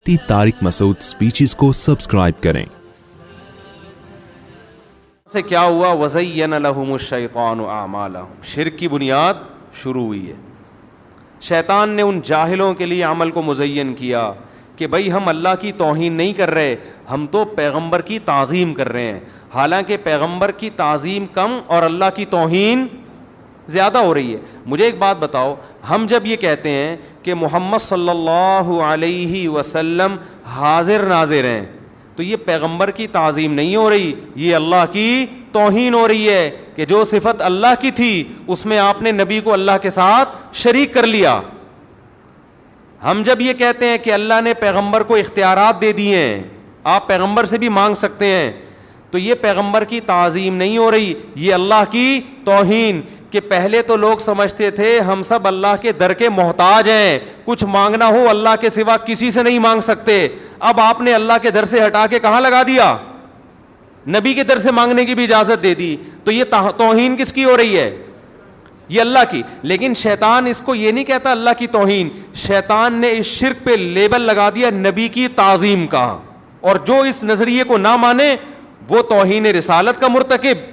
طارق مسعود speeches کو subscribe کریں۔ سے کیا ہوا؟ وَزَيَّنَ لَهُمُ الشَّيْطَانُ أَعْمَالَهُمْ، شرک کی بنیاد شروع ہوئی ہے۔ شیطان نے ان جاہلوں کے لیے عمل کو مزین کیا کہ بھئی ہم اللہ کی توہین نہیں کر رہے، ہم تو پیغمبر کی تعظیم کر رہے ہیں، حالانکہ پیغمبر کی تعظیم کم اور اللہ کی توہین زیادہ ہو رہی ہے۔ مجھے ایک بات بتاؤ، ہم جب یہ کہتے ہیں کہ محمد صلی اللہ علیہ وسلم حاضر ناظر ہیں تو یہ پیغمبر کی تعظیم نہیں ہو رہی، یہ اللہ کی توہین ہو رہی ہے کہ جو صفت اللہ کی تھی اس میں آپ نے نبی کو اللہ کے ساتھ شریک کر لیا۔ ہم جب یہ کہتے ہیں کہ اللہ نے پیغمبر کو اختیارات دے دیے ہیں، آپ پیغمبر سے بھی مانگ سکتے ہیں، تو یہ پیغمبر کی تعظیم نہیں ہو رہی، یہ اللہ کی توہین۔ کہ پہلے تو لوگ سمجھتے تھے ہم سب اللہ کے در کے محتاج ہیں، کچھ مانگنا ہو اللہ کے سوا کسی سے نہیں مانگ سکتے، اب آپ نے اللہ کے در سے ہٹا کے کہاں لگا دیا؟ نبی کے در سے مانگنے کی بھی اجازت دے دی، تو یہ توہین کس کی ہو رہی ہے؟ یہ اللہ کی۔ لیکن شیطان اس کو یہ نہیں کہتا اللہ کی توہین، شیطان نے اس شرک پہ لیبل لگا دیا نبی کی تعظیم کا، اور جو اس نظریے کو نہ مانے وہ توہین رسالت کا مرتکب،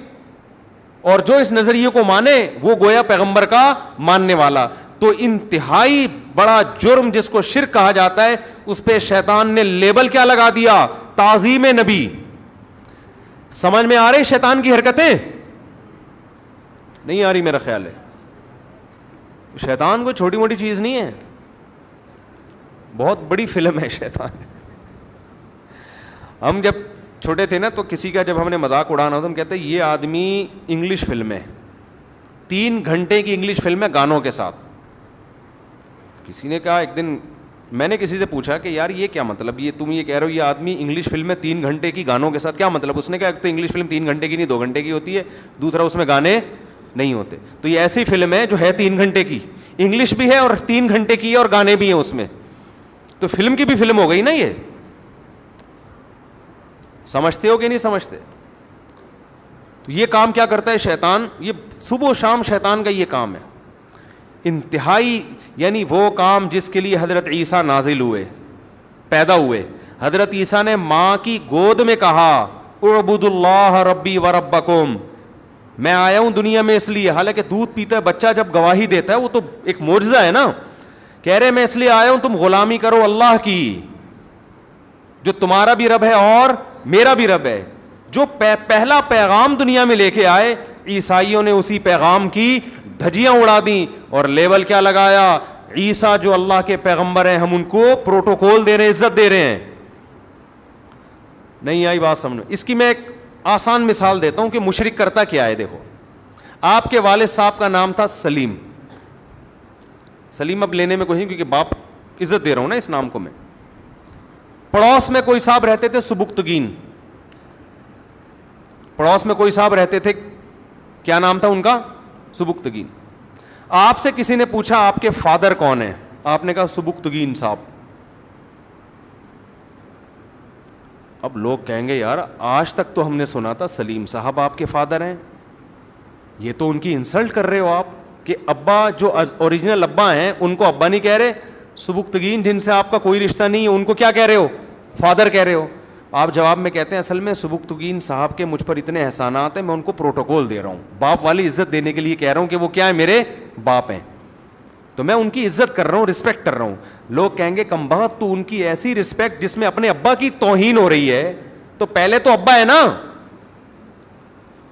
اور جو اس نظریے کو مانے وہ گویا پیغمبر کا ماننے والا۔ تو انتہائی بڑا جرم جس کو شرک کہا جاتا ہے اس پہ شیطان نے لیبل کیا لگا دیا؟ تعظیم نبی۔ سمجھ میں آ رہی شیطان کی حرکتیں؟ نہیں آ رہی؟ میرا خیال ہے شیطان کوئی چھوٹی موٹی چیز نہیں ہے، بہت بڑی فلم ہے شیطان۔ ہم جب چھوٹے تھے نا تو کسی کا جب ہم نے مذاق اڑانا ہوتا ہم کہتے ہیں یہ آدمی انگلش فلم ہے، 3 گھنٹے کی انگلش فلم ہے گانوں کے ساتھ۔ کسی نے کہا ایک دن، میں نے کسی سے پوچھا کہ یار یہ کیا مطلب، یہ تم یہ کہہ رہے ہو یہ آدمی انگلش فلم میں 3 گھنٹے کی گانوں کے ساتھ، کیا مطلب؟ اس نے کہا ایک تو انگلش فلم 3 گھنٹے کی نہیں 2 گھنٹے کی ہوتی ہے، دوسرا اس میں گانے نہیں ہوتے، تو یہ ایسی فلم ہے جو ہے 3 گھنٹے کی، انگلش بھی ہے اور 3 گھنٹے کی ہے اور گانے بھی ہیں اس میں، تو فلم کی بھی فلم ہو گئی نا۔ یہ سمجھتے ہو کہ نہیں سمجھتے؟ تو یہ کام کیا کرتا ہے شیطان؟ یہ صبح و شام شیطان کا یہ کام ہے، انتہائی، یعنی وہ کام جس کے لیے حضرت عیسیٰ نازل ہوئے، پیدا ہوئے۔ حضرت عیسیٰ نے ماں کی گود میں کہا اعبدوا اللہ ربی و ربکم، میں آیا ہوں دنیا میں اس لیے، حالانکہ دودھ پیتا ہے بچہ جب گواہی دیتا ہے وہ تو ایک معجزہ ہے نا، کہہ رہے میں اس لیے آیا ہوں تم غلامی کرو اللہ کی، جو تمہارا بھی رب ہے اور میرا بھی رب ہے۔ جو پہلا پیغام دنیا میں لے کے آئے عیسائیوں نے اسی پیغام کی دھجیاں اڑا دیں اور لیبل کیا لگایا؟ عیسیٰ جو اللہ کے پیغمبر ہیں ہم ان کو پروٹوکول دے رہے ہیں، عزت دے رہے ہیں۔ نہیں آئی بات سمجھ؟ اس کی میں ایک آسان مثال دیتا ہوں کہ مشرک کرتا کیا ہے۔ دیکھو آپ کے والد صاحب کا نام تھا سلیم، سلیم اب لینے میں کوئی نہیں کیونکہ باپ عزت دے رہا ہوں نا اس نام کو میں۔ پڑوس میں کوئی صاحب رہتے تھے سبکتگین، پڑوس میں کوئی صاحب رہتے تھے، کیا نام تھا ان کا؟ سبکتگین۔ آپ سے کسی نے پوچھا آپ کے فادر کون ہیں؟ آپ نے کہا سبکتگین صاحب۔ اب لوگ کہیں گے یار آج تک تو ہم نے سنا تھا سلیم صاحب آپ کے فادر ہیں، یہ تو ان کی انسلٹ کر رہے ہو آپ کہ ابا جو اوریجنل ابا ہیں ان کو ابا نہیں کہہ رہے، سبکتگین جن سے آپ کا کوئی رشتہ نہیں ہے ان کو کیا کہہ رہے ہو؟ فادر کہہ رہے ہو۔ آپ جواب میں کہتے ہیں اصل میں سبکتگین صاحب کے مجھ پر اتنے احسانات ہیں میں ان کو پروٹوکول دے رہا ہوں، باپ والی عزت دینے کے لیے کہہ رہا ہوں کہ وہ کیا ہے؟ میرے باپ ہیں، تو میں ان کی عزت کر رہا ہوں، رسپیکٹ کر رہا ہوں۔ لوگ کہیں گے کمبخت تو ان کی ایسی رسپیکٹ جس میں اپنے ابا کی توہین ہو رہی ہے، تو پہلے تو ابا ہے نا۔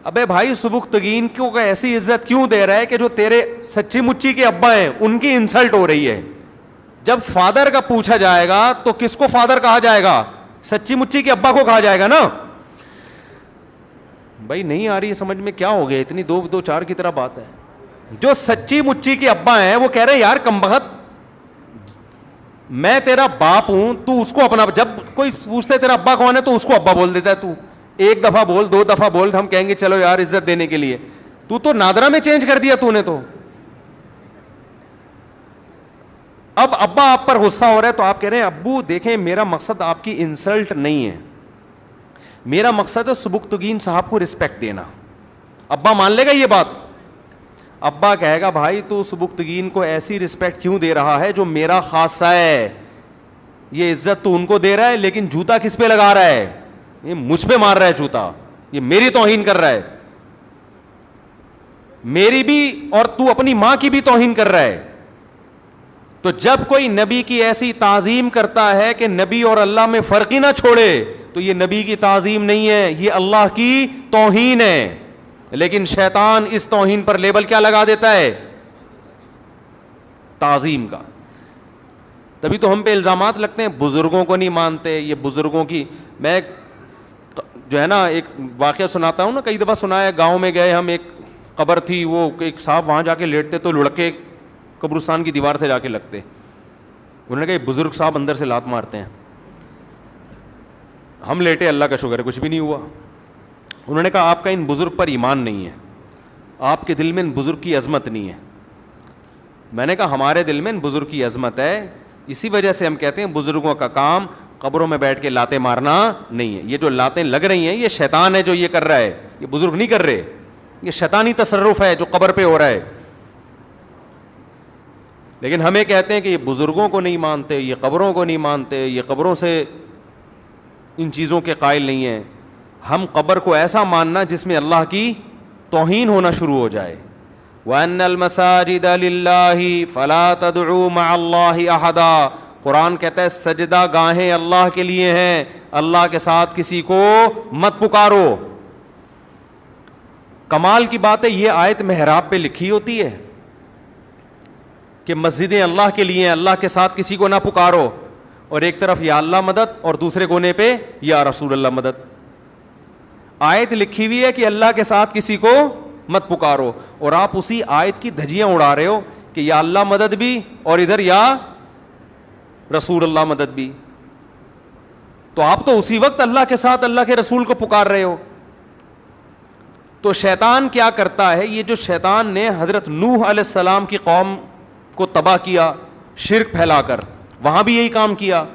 ابے بھائی سبکتگین کو ایسی عزت کیوں دے رہا ہے کہ جو تیرے سچی مچی کے ابا ہیں ان کی انسلٹ ہو رہی ہے؟ جب فادر کا پوچھا جائے گا تو کس کو فادر کہا جائے گا؟ سچی مچی کے ابا کو کہا جائے گا نا۔ بھائی نہیں آ رہی سمجھ میں؟ کیا ہو گیا اتنی 2-2-4 کی طرح بات ہے؟ جو سچی مچی کے ابا ہیں وہ کہہ رہے ہیں یار کمبخت میں تیرا باپ ہوں، تو اس کو اپنا، جب کوئی پوچھتا ہے تیرا ابا کون ہے تو اس کو ابا بول دیتا ہے، تو 1 دفعہ بول 2 دفعہ بول ہم کہیں گے چلو یار عزت دینے کے لیے، تو نادرا میں چینج کر دیا تو نے تو۔ اب ابا آپ پر غصہ ہو رہا ہے تو آپ کہہ رہے ہیں ابو دیکھیں میرا مقصد آپ کی انسلٹ نہیں ہے، میرا مقصد ہے سبکتگین صاحب کو رسپیکٹ دینا۔ ابا مان لے گا یہ بات؟ ابا کہے گا بھائی تو سبکتگین کو ایسی رسپیکٹ کیوں دے رہا ہے جو میرا خاصہ ہے، یہ عزت تو ان کو دے رہا ہے لیکن جوتا کس پہ لگا رہا ہے؟ یہ مجھ پہ مار رہا ہے جوتا, یہ میری توہین کر رہا ہے, میری بھی اور تو اپنی ماں کی بھی توہین کر رہا ہے. تو جب کوئی نبی کی ایسی تعظیم کرتا ہے کہ نبی اور اللہ میں فرق ہی نہ چھوڑے, تو یہ نبی کی تعظیم نہیں ہے, یہ اللہ کی توہین ہے. لیکن شیطان اس توہین پر لیبل کیا لگا دیتا ہے؟ تعظیم کا. تبھی تو ہم پہ الزامات لگتے ہیں, بزرگوں کو نہیں مانتے, یہ بزرگوں کی. میں جو ہے نا ایک واقعہ سناتا ہوں نا, کئی دفعہ سنا ہے. گاؤں میں گئے ہم, ایک قبر تھی, وہ ایک صاحب وہاں جا کے لیٹتے تو لڑکے قبرستان کی دیوار سے جا کے لگتے. انہوں نے کہا یہ بزرگ صاحب اندر سے لات مارتے ہیں. ہم لیٹے, اللہ کا شکر ہے کچھ بھی نہیں ہوا. انہوں نے کہا آپ کا ان بزرگ پر ایمان نہیں ہے, آپ کے دل میں ان بزرگ کی عظمت نہیں ہے. میں نے کہا ہمارے دل میں ان بزرگ کی عظمت ہے, اسی وجہ سے ہم کہتے ہیں بزرگوں کا کام قبروں میں بیٹھ کے لاتیں مارنا نہیں ہے. یہ جو لاتیں لگ رہی ہیں یہ شیطان ہے جو یہ کر رہا ہے, یہ بزرگ نہیں کر رہے. یہ شیطانی تصرف ہے جو قبر پہ ہو رہا ہے. لیکن ہمیں کہتے ہیں کہ یہ بزرگوں کو نہیں مانتے, یہ قبروں کو نہیں مانتے, یہ قبروں سے ان چیزوں کے قائل نہیں ہیں. ہم قبر کو ایسا ماننا جس میں اللہ کی توہین ہونا شروع ہو جائے. وَأَنَّ الْمَسَاجِدَ لِلَّهِ فَلَا تَدْعُوا مَعَ اللَّهِ أَحَدًا. قرآن کہتا ہے سجدہ گاہیں اللہ کے لیے ہیں, اللہ کے ساتھ کسی کو مت پکارو. کمال کی بات ہے یہ آیت محراب پہ لکھی ہوتی ہے کہ مسجدیں اللہ کے لیے ہیں, اللہ کے ساتھ کسی کو نہ پکارو, اور ایک طرف یا اللہ مدد اور دوسرے کونے پہ یا رسول اللہ مدد. آیت لکھی ہوئی ہے کہ اللہ کے ساتھ کسی کو مت پکارو, اور آپ اسی آیت کی دھجیاں اڑا رہے ہو کہ یا اللہ مدد بھی اور ادھر یا رسول اللہ مدد بھی. تو آپ تو اسی وقت اللہ کے ساتھ اللہ کے رسول کو پکار رہے ہو. تو شیطان کیا کرتا ہے, یہ جو شیطان نے حضرت نوح علیہ السلام کی قوم کو تباہ کیا شرک پھیلا کر, وہاں بھی یہی کام کیا.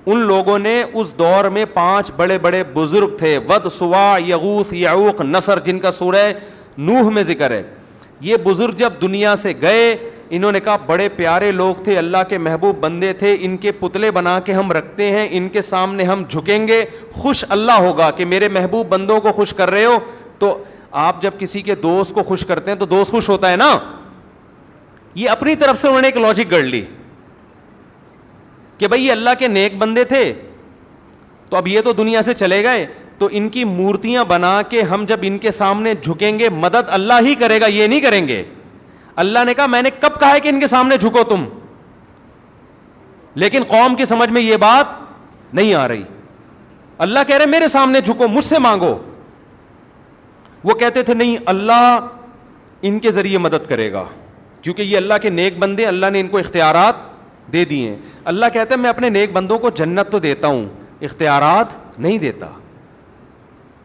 ان لوگوں نے اس دور میں 5 بڑے بڑے بزرگ تھے, ود, سوا, یغوث, یعوق, نصر, جن کا سورہ نوح میں ذکر ہے. یہ بزرگ جب دنیا سے گئے, انہوں نے کہا بڑے پیارے لوگ تھے, اللہ کے محبوب بندے تھے, ان کے پتلے بنا کے ہم رکھتے ہیں, ان کے سامنے ہم جھکیں گے, خوش اللہ ہوگا کہ میرے محبوب بندوں کو خوش کر رہے ہو. تو آپ جب کسی کے دوست کو خوش کرتے ہیں تو دوست خوش ہوتا ہے نا. یہ اپنی طرف سے انہوں نے ایک لاجک گڑھ لی کہ بھئی یہ اللہ کے نیک بندے تھے, تو اب یہ تو دنیا سے چلے گئے, تو ان کی مورتیاں بنا کے ہم جب ان کے سامنے جھکیں گے مدد اللہ ہی کرے گا, یہ نہیں کریں گے. اللہ نے کہا میں نے کب کہا ہے کہ ان کے سامنے جھکو تم, لیکن قوم کی سمجھ میں یہ بات نہیں آ رہی. اللہ کہہ رہے میرے سامنے جھکو, مجھ سے مانگو. وہ کہتے تھے نہیں اللہ ان کے ذریعے مدد کرے گا, کیونکہ یہ اللہ کے نیک بندے, اللہ نے ان کو اختیارات دے دیے ہیں. اللہ کہتا ہے میں اپنے نیک بندوں کو جنت تو دیتا ہوں, اختیارات نہیں دیتا.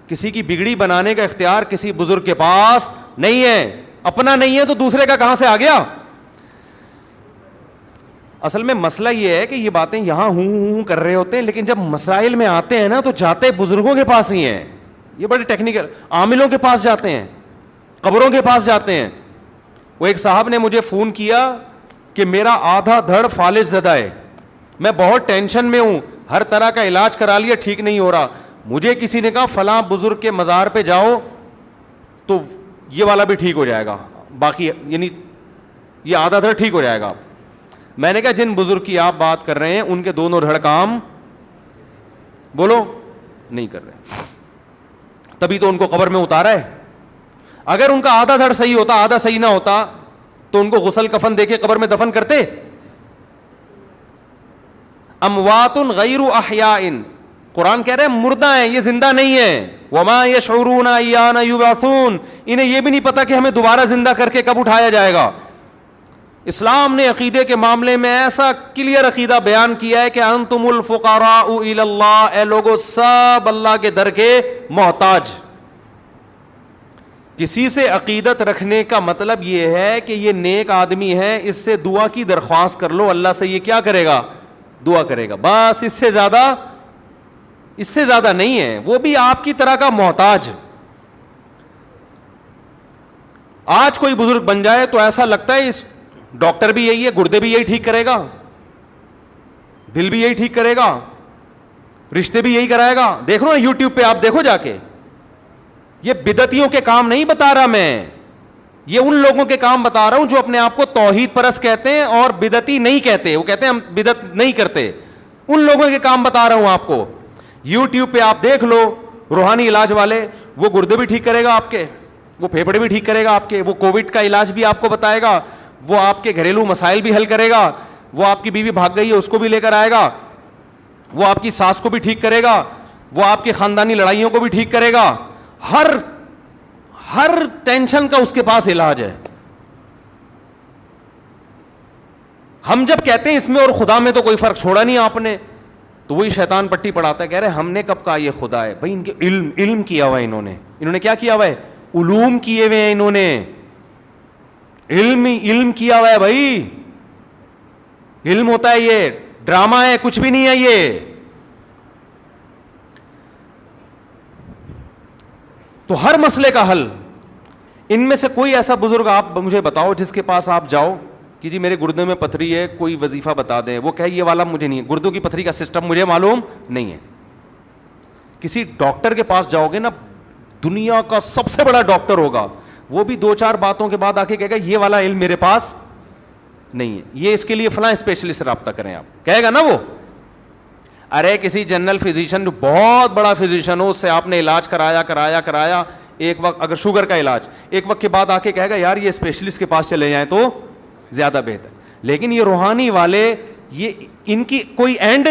کسی کی بگڑی بنانے کا اختیار کسی بزرگ کے پاس نہیں ہے, اپنا نہیں ہے تو دوسرے کا کہاں سے آ گیا. اصل میں مسئلہ یہ ہے کہ یہ باتیں یہاں ہوں کر رہے ہوتے ہیں, لیکن جب مسائل میں آتے ہیں نا تو جاتے بزرگوں کے پاس ہی ہیں. یہ بڑے ٹیکنیکل, عاملوں کے پاس جاتے ہیں, قبروں کے پاس جاتے ہیں. وہ ایک صاحب نے مجھے فون کیا کہ میرا آدھا دھڑ فالج زدہ ہے, میں بہت ٹینشن میں ہوں, ہر طرح کا علاج کرا لیا ٹھیک نہیں ہو رہا. مجھے کسی نے کہا فلاں بزرگ کے مزار پہ جاؤ تو یہ والا بھی ٹھیک ہو جائے گا, باقی یعنی یہ آدھا دھڑ ٹھیک ہو جائے گا. میں نے کہا جن بزرگ کی آپ بات کر رہے ہیں ان کے دونوں دھڑ کام بولو نہیں کر رہے, تبھی تو ان کو قبر میں اتارا ہے. اگر ان کا آدھا دھڑ صحیح ہوتا, آدھا صحیح نہ ہوتا, تو ان کو غسل کفن دے کے قبر میں دفن کرتے. اموات غیر احیاء, قرآن کہہ رہے ہیں مردہ ہیں, یہ زندہ نہیں ہیں. وما یشعرون ایان یبعثون, انہیں یہ بھی نہیں پتا کہ ہمیں دوبارہ زندہ کر کے کب اٹھایا جائے گا. اسلام نے عقیدے کے معاملے میں ایسا کلیئر عقیدہ بیان کیا ہے کہ انتم الفقراء الی اللہ, اے لوگو سب اللہ کے در کے محتاج. کسی سے عقیدت رکھنے کا مطلب یہ ہے کہ یہ نیک آدمی ہے, اس سے دعا کی درخواست کر لو, اللہ سے یہ کیا کرے گا, دعا کرے گا, بس. اس سے زیادہ نہیں ہے. وہ بھی آپ کی طرح کا محتاج. آج کوئی بزرگ بن جائے تو ایسا لگتا ہے اس ڈاکٹر بھی یہی ہے, گردے بھی یہی ٹھیک کرے گا. دل بھی یہی ٹھیک کرے گا, رشتے بھی یہی کرائے گا. دیکھ لو نا یوٹیوب پہ, آپ دیکھو جا کے. یہ بدعتیوں کے کام نہیں بتا رہا میں, یہ ان لوگوں کے کام بتا رہا ہوں جو اپنے آپ کو توحید پرست کہتے ہیں اور بدعتی نہیں کہتے. وہ کہتے ہیں ہم بدعت نہیں کرتے. ان لوگوں کے کام بتا رہا ہوں آپ کو. یوٹیوب پہ آپ دیکھ لو روحانی علاج والے, وہ گردے بھی ٹھیک کرے گا آپ کے, وہ پھیپھڑے بھی ٹھیک کرے گا آپ کے, وہ کووڈ کا علاج بھی آپ کو بتائے گا, وہ آپ کے گھریلو مسائل بھی حل کرے گا, وہ آپ کی بیوی بھاگ گئی ہے اس کو بھی لے کر آئے گا, وہ آپ کی ساس کو بھی ٹھیک کرے گا, وہ آپ کی خاندانی لڑائیوں کو بھی ٹھیک کرے گا. ہر ٹینشن کا اس کے پاس علاج ہے. ہم جب کہتے ہیں اس میں اور خدا میں تو کوئی فرق چھوڑا نہیں آپ نے, تو وہی شیطان پٹی پڑھاتا ہے, کہہ رہے ہم نے کب کہا یہ خدا ہے. بھائی ان کے علم کیا ہوا ہے, انہوں نے کیا کیا ہوا ہے, علوم کیے ہوئے ہیں انہوں نے, علم کیا ہوا ہے. بھائی علم ہوتا ہے, یہ ڈرامہ ہے, کچھ بھی نہیں ہے یہ. تو ہر مسئلے کا حل. ان میں سے کوئی ایسا بزرگ آپ مجھے بتاؤ جس کے پاس آپ جاؤ کہ جی میرے گردے میں پتھری ہے, کوئی وظیفہ بتا دیں, وہ کہے یہ والا مجھے نہیں ہے, گردوں کی پتھری کا سسٹم مجھے معلوم نہیں ہے. کسی ڈاکٹر کے پاس جاؤ گے نا, دنیا کا سب سے بڑا ڈاکٹر ہوگا, وہ بھی 2-4 باتوں کے بعد آ کے کہے گا یہ والا علم میرے پاس نہیں ہے, یہ اس کے لیے فلاں اسپیشلسٹ سے رابطہ کریں آپ, کہے گا نا وہ. ارے کسی جنرل فزیشین جو بہت بڑا فزیشین ہو, اس سے آپ نے علاج کرایا, ایک وقت اگر شوگر کا علاج, ایک وقت کے بعد آ کے کہے گا یار یہ اسپیشلسٹ کے پاس چلے جائیں تو زیادہ بہتر. لیکن یہ روحانی والے, یہ ان کی کوئی اینڈ,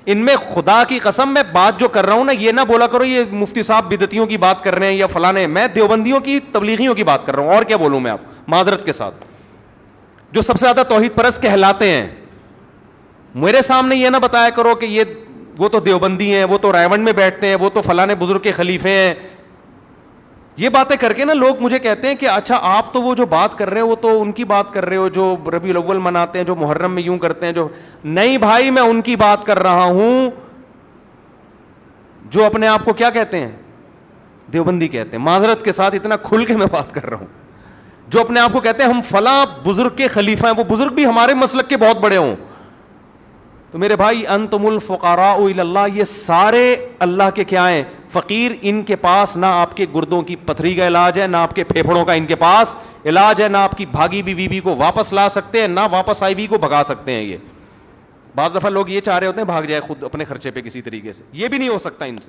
ان میں خدا کی قسم میں بات جو کر رہا ہوں نا, یہ نہ بولا کرو یہ مفتی صاحب بدعتیوں کی بات کر رہے ہیں یا فلانے, میں دیوبندیوں کی تبلیغیوں کی بات کر رہا ہوں. اور کیا بولوں میں آپ معذرت کے ساتھ, جو سب سے زیادہ توحید پرست کہلاتے ہیں. میرے سامنے یہ نہ بتایا کرو کہ یہ وہ تو دیوبندی ہیں, وہ تو رائیونڈ میں بیٹھتے ہیں, وہ تو فلانے بزرگ کے خلیفے ہیں. یہ باتیں کر کے نا لوگ مجھے کہتے ہیں کہ اچھا آپ تو وہ جو بات کر رہے ہو وہ تو ان کی بات کر رہے ہو جو ربیع الاول مناتے ہیں, جو محرم میں یوں کرتے ہیں. جو نہیں بھائی, میں ان کی بات کر رہا ہوں جو اپنے آپ کو کیا کہتے ہیں, دیوبندی کہتے ہیں. معذرت کے ساتھ اتنا کھل کے میں بات کر رہا ہوں. جو اپنے آپ کو کہتے ہیں ہم فلاں بزرگ کے خلیفہ ہیں, وہ بزرگ بھی ہمارے مسلک کے بہت بڑے ہوں. تو میرے بھائی انتم الفقراء الی اللہ, یہ سارے اللہ کے کیا ہیں, فقیر. ان کے پاس نہ آپ کے گردوں کی پتھری کا علاج ہے, نہ آپ کے پھیپھڑوں کا ان کے پاس علاج ہے, نہ آپ کی بھاگی بھی بیوی کو واپس لا سکتے ہیں, نہ واپس آئی بیوی کو بھگا سکتے ہیں. یہ بعض دفعہ لوگ یہ چاہ رہے ہوتے ہیں بھاگ جائے خود اپنے خرچے پہ کسی طریقے سے, یہ بھی نہیں ہو سکتا ان سے.